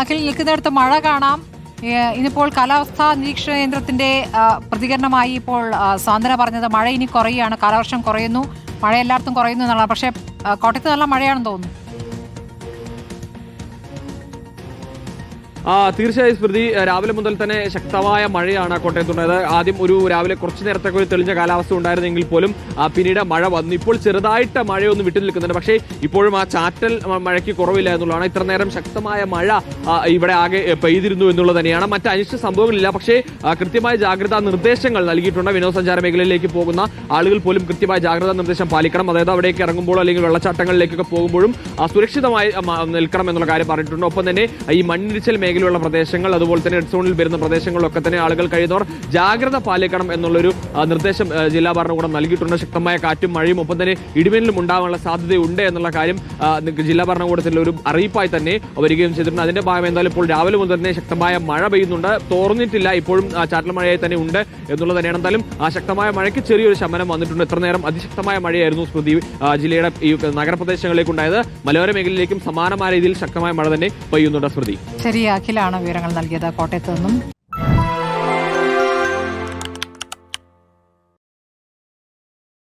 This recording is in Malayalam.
അഖിൽ നിൽക്കുന്നിടത്ത് മഴ കാണാം. ഇന്നിപ്പോൾ കാലാവസ്ഥാ നിരീക്ഷണ കേന്ദ്രത്തിന്റെ പ്രതികരണമായി ഇപ്പോൾ സാന്ദ്ര പറഞ്ഞത് മഴ ഇനി കുറയുകയാണ്, കാലവർഷം കുറയുന്നു, മഴ എല്ലായിടത്തും കുറയുന്നു എന്നുള്ളതാണ്. പക്ഷേ കോട്ടയത്ത് നല്ല മഴയാണെന്ന് തോന്നുന്നു. തീർച്ചയായും സ്മൃതി, രാവിലെ മുതൽ തന്നെ ശക്തമായ മഴയാണ് കോട്ടയത്തുണ്ടായത്. ആദ്യം രാവിലെ കുറച്ചു നേരത്തേക്ക് ഒരു തെളിഞ്ഞ കാലാവസ്ഥ ഉണ്ടായിരുന്നെങ്കിൽ പോലും പിന്നീട് മഴ വന്നു. ഇപ്പോൾ ചെറുതായിട്ട് മഴയൊന്ന് വിട്ടു നിൽക്കുന്നുണ്ട്. പക്ഷേ ഇപ്പോഴും ആ ചാറ്റൽ മഴയ്ക്ക് കുറവില്ല എന്നുള്ളതാണ്. ഇത്ര നേരം ശക്തമായ മഴ ഇവിടെ ആകെ പെയ്തിരുന്നു എന്നുള്ളത് തന്നെയാണ്. മറ്റ് അനിഷ്ട സംഭവങ്ങളില്ല. പക്ഷേ കൃത്യമായ ജാഗ്രതാ നിർദ്ദേശങ്ങൾ നൽകിയിട്ടുണ്ട്. വിനോദസഞ്ചാര മേഖലയിലേക്ക് പോകുന്ന ആളുകൾ പോലും കൃത്യമായ ജാഗ്രതാ നിർദ്ദേശം പാലിക്കണം. അതായത് അവിടേക്ക് ഇറങ്ങുമ്പോഴോ അല്ലെങ്കിൽ വെള്ളച്ചാട്ടങ്ങളിലേക്കൊക്കെ പോകുമ്പോഴും സുരക്ഷിതമായി നിൽക്കണം എന്നുള്ള കാര്യം പറഞ്ഞിട്ടുണ്ട്. ഒപ്പം തന്നെ ഈ മണ്ണിടിച്ചിൽ മേഖലയുള്ള പ്രദേശങ്ങൾ, അതുപോലെ തന്നെ റെഡ് സോണിൽ വരുന്ന പ്രദേശങ്ങളിലൊക്കെ തന്നെ ആളുകൾ കഴിയുന്നവർ ജാഗ്രത പാലിക്കണം എന്നുള്ളൊരു നിർദ്ദേശം ജില്ലാ ഭരണകൂടം നൽകിയിട്ടുണ്ട്. ശക്തമായ കാറ്റും മഴയും ഒപ്പം തന്നെ ഇടിമിന്നലും ഉണ്ടാകാനുള്ള സാധ്യതയുണ്ട് എന്നുള്ള കാര്യം ജില്ലാ ഭരണകൂടത്തിന്റെ ഒരു അറിയിപ്പായി തന്നെ വരികയും ചെയ്തിട്ടുണ്ട്. അതിന്റെ ഭാഗം എന്തായാലും ഇപ്പോൾ രാവിലെ മുതൽ തന്നെ ശക്തമായ മഴ പെയ്യുന്നുണ്ട്, തോർന്നിട്ടില്ല, ഇപ്പോഴും ചാറ്റൽ മഴയായി തന്നെ ഉണ്ട് എന്നുള്ളത് തന്നെയാണ്. എന്തായാലും ആ ശക്തമായ മഴയ്ക്ക് ചെറിയൊരു ശമനം വന്നിട്ടുണ്ട്. ഇത്ര നേരം അതിശക്തമായ മഴയായിരുന്നു സ്മൃതി ജില്ലയുടെ ഈ നഗരപ്രദേശങ്ങളിലേക്ക് ഉണ്ടായത്. മലയോര മേഖലയിലേക്കും സമാനമായ രീതിയിൽ ശക്തമായ മഴ തന്നെ പെയ്യുന്നുണ്ട് സ്മൃതി. ശരി, അഖിലാണ് വിവരങ്ങൾ നൽകിയത് കോട്ടയത്ത് നിന്നും.